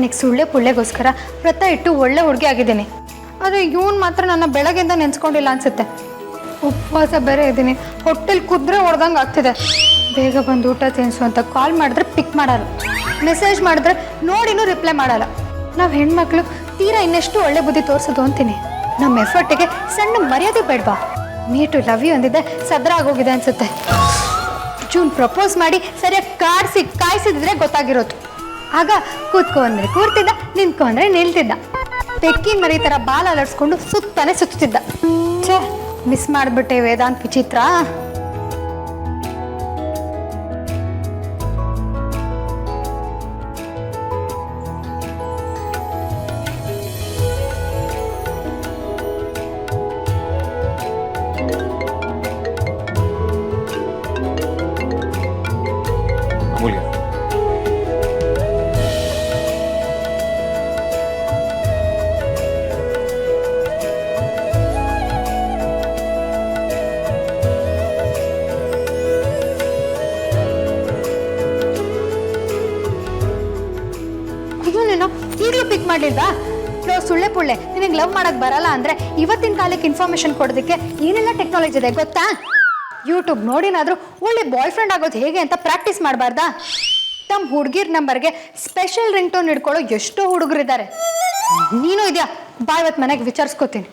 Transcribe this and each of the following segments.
ನನಗೆ ಸುಳ್ಳೆ ಪುಳ್ಳೆಗೋಸ್ಕರ ವ್ರತ ಇಟ್ಟು ಒಳ್ಳೆ ಹುಡುಗಿ ಆಗಿದ್ದೀನಿ. ಆದರೆ ಇವನು ಮಾತ್ರ ನನ್ನ ಬೆಳಗ್ಗೆಯಿಂದ ನೆನೆಸ್ಕೊಂಡಿಲ್ಲ ಅನಿಸುತ್ತೆ. ಉಪವಾಸ ಬೇರೆ ಇದ್ದೀನಿ, ಹೊಟ್ಟೆಲಿ ಕುದ್ರೆ ಹೊಡೆದಂಗೆ ಆಗ್ತಿದೆ. ಬೇಗ ಬಂದು ಊಟ ತಿನ್ನಿಸು ಅಂತ ಕಾಲ್ ಮಾಡಿದ್ರೆ ಪಿಕ್ ಮಾಡಲ್ಲ, ಮೆಸೇಜ್ ಮಾಡಿದ್ರೆ ನೋಡಿನೂ ರಿಪ್ಲೈ ಮಾಡಲ್ಲ. ನಾವು ಹೆಣ್ಮಕ್ಳು ತೀರಾ ಇನ್ನೆಷ್ಟು ಒಳ್ಳೆ ಬುದ್ಧಿ ತೋರಿಸೋದು ಅಂತೀನಿ. ನಮ್ಮ ಎಫರ್ಟಿಗೆ ಸಣ್ಣ ಮರ್ಯಾದೆ ಬೇಡವಾ? ಮೀ ಟು ಲವ್ ಯು ಅಂದಿದ್ದೆ ಸದ್ರ ಆಗೋಗಿದೆ ಅನಿಸುತ್ತೆ. ಜೂನ್ ಪ್ರಪೋಸ್ ಮಾಡಿ ಸರಿಯಾಗಿ ಕಾಯಿಸಿದ್ರೆ ಗೊತ್ತಾಗಿರೋದು. ಆಗ ಕೂತ್ಕೊ ಅಂದರೆ ಕೂರ್ತಿದ್ದ, ನಿಂತ್ಕೊ ಅಂದರೆ ನಿಲ್ತಿದ್ದ. ಬೆಕ್ಕಿನ ಮರಿ ಥರ ಬಾಲ ಅಲರ್ಸ್ಕೊಂಡು ಸುತ್ತಾನೆ ಸುತ್ತಿದ್ದ. ಛೇ, ಮಿಸ್ ಮಾಡಿಬಿಟ್ಟೆ ವೇದಾಂತ್ ವಿಚಿತ್ರ. ಈಗಲೂ ಪಿಕ್ ಮಾಡಲಿಲ್ಲ. ಸುಳ್ಳೆ ಪುಳ್ಳೆ, ನಿನಗೆ ಲವ್ ಮಾಡಕ್ ಬರಲ್ಲ ಅಂದ್ರೆ ಇವತ್ತಿನ ಕಾಲಕ್ಕೆ ಇನ್ಫಾರ್ಮೇಶನ್ ಕೊಡೋದಕ್ಕೆ ಏನೆಲ್ಲ ಟೆಕ್ನಾಲಜಿ ಇದೆ ಗೊತ್ತಾ? ಯೂಟ್ಯೂಬ್ ನೋಡಿನಾದ್ರೂ ಒಳ್ಳೆ ಬಾಯ್ ಫ್ರೆಂಡ್ ಆಗೋದು ಹೇಗೆ ಅಂತ ಪ್ರಾಕ್ಟೀಸ್ ಮಾಡಬಾರ್ದಾ? ತಮ್ಮ ಹುಡುಗಿರ್ ನಂಬರ್ಗೆ ಸ್ಪೆಷಲ್ ರಿಂಗ್ ಟೋನ್ ಇಟ್ಕೊಳ್ಳೋ ಎಷ್ಟೋ ಹುಡುಗರಿದ್ದಾರೆ. ನೀನು ಇದೆಯಾ? ಬಾ, ಇವತ್ತು ಮನೆಗೆ ವಿಚಾರಿಸ್ಕೋತೀನಿ.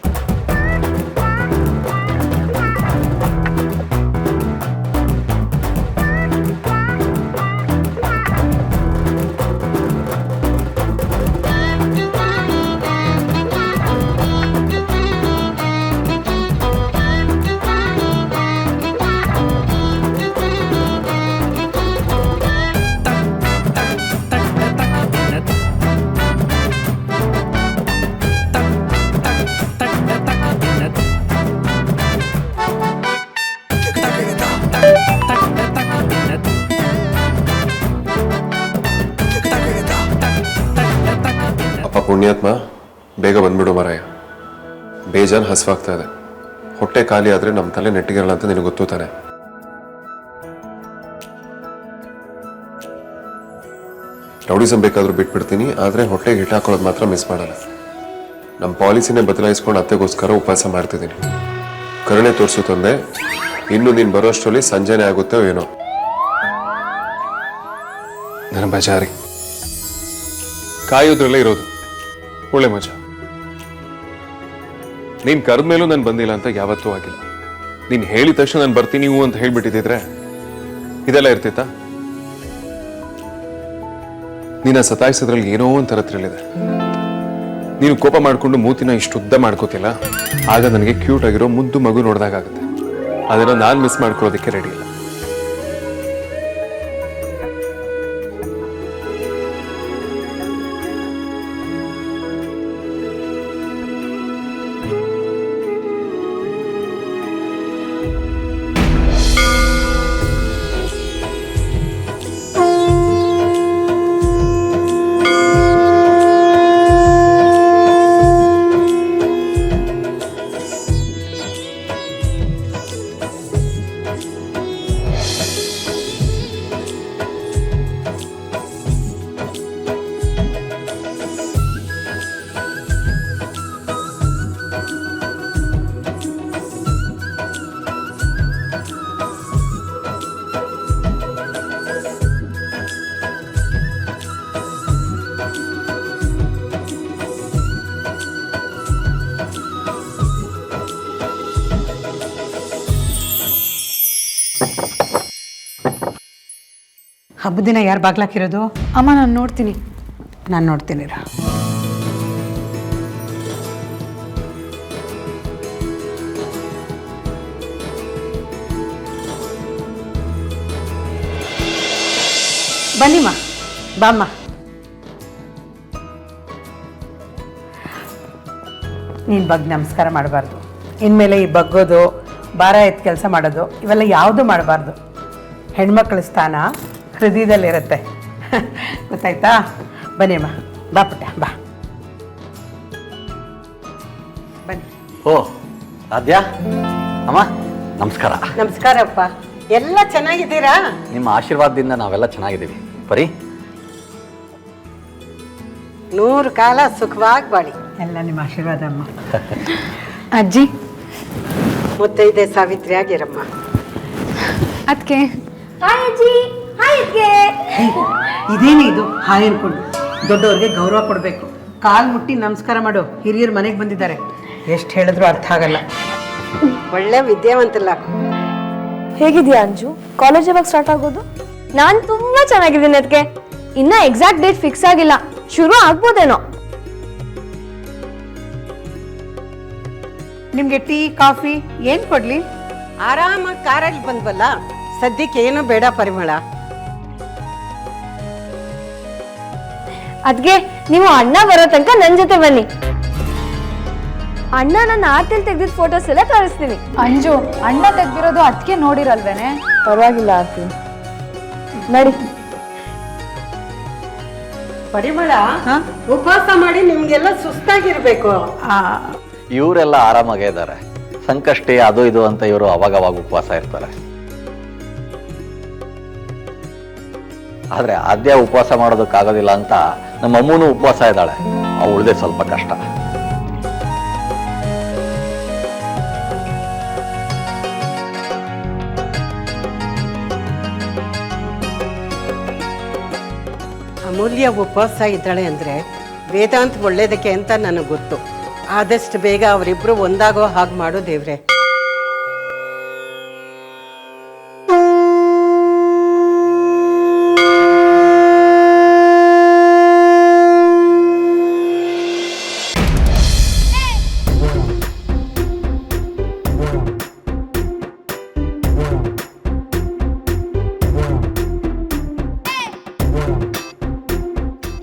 ಪುಣ್ಯಾತ್ಮ, ಬೇಗ ಬಂದ್ಬಿಡು ಮಾರಾಯ. ಬೇಜಾನ್ ಹಸುವಾಗ್ತಾ ಇದೆ. ಹೊಟ್ಟೆ ಖಾಲಿ ಆದ್ರೆ ನಮ್ಮ ತಲೆ ನೆಟ್ಟಿಗಿರಲ್ಲ ಅಂತ ನಿನಗೆ ಗೊತ್ತು ತಾನೆ. ರೌಡಿಸಮ್ ಬೇಕಾದ್ರೂ ಬಿಟ್ಬಿಡ್ತೀನಿ, ಆದ್ರೆ ಹೊಟ್ಟೆಗೆ ಹಿಟ್ಟು ಹಾಕೊಳ್ಳೋದು ಮಾತ್ರ ಮಿಸ್ ಮಾಡಲ್ಲ. ನಮ್ಮ ಪಾಲಿಸಿನೇ ಬದಲಾಯಿಸ್ಕೊಂಡು ಅತ್ತೆಗೋಸ್ಕರ ಉಪವಾಸ ಮಾಡ್ತಿದ್ದೀನಿ. ಕರುಣೆ ತೋರಿಸು ತಂದೆ. ಇನ್ನು ನೀನು ಬರೋಷ್ಟರಲ್ಲಿ ಸಂಜೆನೆ ಆಗುತ್ತೋ ಏನೋ. ನನ್ನ ಬಜಾರಿ ಕಾಯೋದ್ರಲ್ಲೇ ಇರೋದು ಒಳ್ಳೆ ಮಜಾ. ನೀನ್ ಕರೆದ ಮೇಲೂ ನಾನು ಬಂದಿಲ್ಲ ಅಂತ ಯಾವತ್ತೂ ಆಗಿಲ್ಲ. ನೀನ್ ಹೇಳಿದ ತಕ್ಷಣ ನಾನು ಬರ್ತೀನಿ ನೀವು ಅಂತ ಹೇಳ್ಬಿಟ್ಟಿದ್ರೆ ಇದೆಲ್ಲ ಇರ್ತಿತ್ತಾ? ನೀನ ಸತಾಯಿಸೋದ್ರಲ್ಲಿ ಏನೋ ಒಂಥರ ತಿಳಿದೆ. ನೀನು ಕೋಪ ಮಾಡ್ಕೊಂಡು ಮೂತಿನ ಇಷ್ಟು ಉದ್ದ ಮಾಡ್ಕೋತಿಲ್ಲ, ಆಗ ನನಗೆ ಕ್ಯೂಟ್ ಆಗಿರೋ ಮುದ್ದು ಮಗು ನೋಡ್ದಾಗುತ್ತೆ. ಅದನ್ನ ನಾನು ಮಿಸ್ ಮಾಡ್ಕೊಳ್ಳೋದಕ್ಕೆ ರೆಡಿ ಇಲ್ಲ. ಹಬ್ಬದ ದಿನ ಯಾರು ಬಾಗ್ಲಾಕಿರೋದು? ಅಮ್ಮ, ನಾನು ನೋಡ್ತೀನಿ. ನಾನು ನೋಡ್ತೀನಿ. ಬನ್ನಿಮ್ಮ, ಬಾಮ್ಮ. ನೀನು ಬಗ್ಗೆ ನಮಸ್ಕಾರ ಮಾಡಬಾರ್ದು. ಇನ್ಮೇಲೆ ಈ ಬಗ್ಗೋದು, ಭಾರ ಎತ್ತು ಕೆಲಸ ಮಾಡೋದು ಇವೆಲ್ಲ ಯಾವುದೂ ಮಾಡಬಾರ್ದು. ಹೆಣ್ಮಕ್ಳ ಸ್ಥಾನ ಹೃದಯದಲ್ಲಿರುತ್ತೆ, ಗೊತ್ತಾಯ್ತಾ? ಬನ್ನಿಮ್ಮ, ಬಾ ಪುಟ್ಟ, ಬಾ ಬನ್ನಿ. ಓ ರಾಧ್ಯ, ಅಮ್ಮ ನಮಸ್ಕಾರ. ನಮಸ್ಕಾರಪ್ಪ. ಎಲ್ಲ ಚೆನ್ನಾಗಿದ್ದೀರಾ? ನಿಮ್ಮ ಆಶೀರ್ವಾದದಿಂದ ನಾವೆಲ್ಲ ಚೆನ್ನಾಗಿದ್ದೀವಿ. ಪರಿ, 100 ಕಾಲ ಸುಖವಾಗಿ ಬಾಳಿ. ಎಲ್ಲ ನಿಮ್ಮ ಆಶೀರ್ವಾದ ಅಮ್ಮ. ಅಜ್ಜಿ ಮುತ್ತೈದೆ ಸಾವಿತ್ರಿ ಆಗಿರಮ್ಮ. ಅದಕ್ಕೆ ಇದೇನೇ ಇದು ಹಾಯ್ ಅನ್ಕೊಂಡು ದೊಡ್ಡವ್ರಿಗೆ ಗೌರವ ಕೊಡಬೇಕು. ಕಾಲು ಮುಟ್ಟಿ ನಮಸ್ಕಾರ ಮಾಡು. ಹಿರಿಯರು ಮನೆಗೆ ಬಂದಿದ್ದಾರೆ. ಎಷ್ಟು ಹೇಳಿದ್ರು ಅರ್ಥ ಆಗಲ್ಲ. ಒಳ್ಳೆ ವಿದ್ಯಾವಂತಲ್ಲ. ಹೇಗಿದ್ಯಾ ಅಂಜು? ಕಾಲೇಜ್ ಯಾವಾಗ ಸ್ಟಾರ್ಟ್ ಆಗೋದು? ನಾನು ತುಂಬಾ ಚೆನ್ನಾಗಿದ್ದೀನಿ. ಅದಕ್ಕೆ ಇನ್ನ ಎಕ್ಸಾಕ್ಟ್ ಡೇಟ್ ಫಿಕ್ಸ್ ಆಗಿಲ್ಲ, ಶುರು ಆಗ್ಬೋದೇನೋ. ನಿಮ್ಗೆ ಟೀ ಕಾಫಿ ಏನ್ ಕೊಡ್ಲಿ? ಆರಾಮಾಗಿ ಕಾರಲ್ಲಿ ಬಂದ್ವಲ್ಲ, ಸದ್ಯಕ್ಕೆ ಏನು ಬೇಡ ಪರಿಮಳ. ಅದ್ಗೆ ನೀವು ಅಣ್ಣ ಬರೋ ತನಕ ನನ್ ಜೊತೆ ಬನ್ನಿ. ಅಣ್ಣ ನನ್ನ ಆರ್ತಿಲ್ ತೆಗ್ದಿದ್ ಫೋಟೋಸ್ ಎಲ್ಲ ತೋರಿಸ್ತೀನಿ. ಅಂಜು, ಅಣ್ಣ ತೆಗ್ದಿರೋದು ಅದಕ್ಕೆ ನೋಡಿರಲ್ವೇನೆ? ಪರವಾಗಿಲ್ಲ ಆರ್ತಿ, ನಡಿ. ಪರಿಮಳ, ಉಪವಾಸ ಮಾಡಿ ನಿಮ್ಗೆಲ್ಲ ಸುಸ್ತಾಗಿರ್ಬೇಕು. ಇವರೆಲ್ಲ ಆರಾಮಾಗೇ ಇದ್ದಾರೆ. ಸಂಕಷ್ಟಿ ಅದು ಇದು ಅಂತ ಇವರು ಅವಾಗವಾಗ ಉಪವಾಸ ಇರ್ತಾರೆ. ಆದ್ರೆ ಆದ್ಯ ಉಪವಾಸ ಮಾಡೋದಕ್ಕಾಗೋದಿಲ್ಲ ಅಂತ ನಮ್ಮ ಅಮ್ಮನೂ ಉಪವಾಸ ಇದ್ದಾಳೆ. ಅವಳದೇ ಸ್ವಲ್ಪ ಕಷ್ಟ. ಅಮೂಲ್ಯ ಉಪವಾಸ ಇದ್ದಾಳೆ ಅಂದ್ರೆ ವೇದಾಂತ್ ಒಳ್ಳೇದಕ್ಕೆ ಅಂತ ನನಗೆ ಗೊತ್ತು. ಆದಷ್ಟು ಬೇಗ ಅವರಿಬ್ರು ಒಂದಾಗೋ ಹಾಗೆ ಮಾಡು ದೇವ್ರೆ.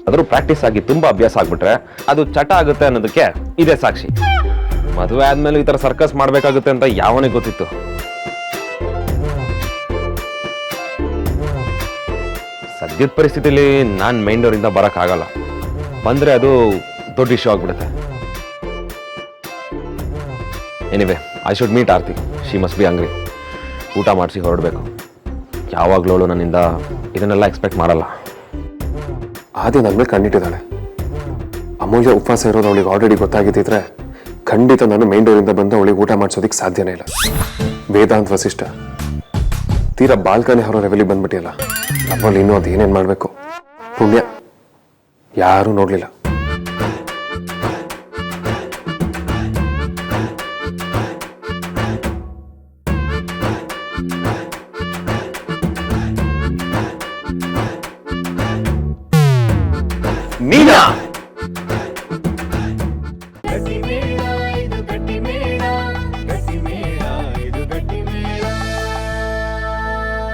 ಅದ್ರ ಪ್ರಾಕ್ಟೀಸ್ ಆಗಿ ತುಂಬಾ ಅಭ್ಯಾಸ ಆಗ್ಬಿಟ್ರೆ ಅದು ಚಟ ಆಗುತ್ತೆ ಅನ್ನೋದಕ್ಕೆ ಇದೇ ಸಾಕ್ಷಿ. ಮದುವೆ ಆದ್ಮೇಲೆ ಈ ತರ ಸರ್ಕಸ್ ಮಾಡ್ಬೇಕಾಗುತ್ತೆ ಅಂತ ಯಾವನಿಗೆ ಗೊತ್ತಿತ್ತು? ಸದ್ಯದ ಪರಿಸ್ಥಿತಿಲಿ ನಾನ್ ಮೈನ್ ಡೋರ್ ಇಂದ ಬರಕ್ ಆಗಲ್ಲ. ಬಂದ್ರೆ ಅದು ದೊಡ್ಡ ಇಶ್ಯೂ ಆಗ್ಬಿಡುತ್ತೆ. Anyway, I should meet Aarti. She must be hungry. ಊಟ ಮಾಡಿಸಿ ಹೊರಡಬೇಕು. ಯಾವಾಗ್ಲೂ ನನ್ನಿಂದ ಇದನ್ನೆಲ್ಲ ಎಕ್ಸ್ಪೆಕ್ಟ್ ಮಾಡಲ್ಲ. ಆದಿ ನನ್ನ ಮೇಲೆ ಕಣ್ಣಿಟ್ಟಿದ್ದಾಳೆ. ಅಮೂಲ್ಯ ಉಪವಾಸ ಇರೋದು ಅವಳಿಗೆ ಆಲ್ರೆಡಿ ಗೊತ್ತಾಗಿದ್ದಿದ್ರೆ ಖಂಡಿತ ನಾನು ಮೈನ್ ಡೋರಿಂದ ಬಂದು ಅವಳಿಗೆ ಊಟ ಮಾಡಿಸೋದಕ್ಕೆ ಸಾಧ್ಯನೇ ಇಲ್ಲ. ವೇದಾಂತ್ ವಸಿಷ್ಠ ತೀರಾ ಬಾಲ್ಕನಿ ಹೊರ ಲೆವೆಲಿಗೆ ಬಂದ್ಬಿಟ್ಟಿಯಲ್ಲ, ನಮ್ಮಲ್ಲಿ ಇನ್ನೂ ಅದು ಏನೇನು ಮಾಡಬೇಕು. ಪುಣ್ಯ ಯಾರೂ ನೋಡಲಿಲ್ಲ. ನೀನಾ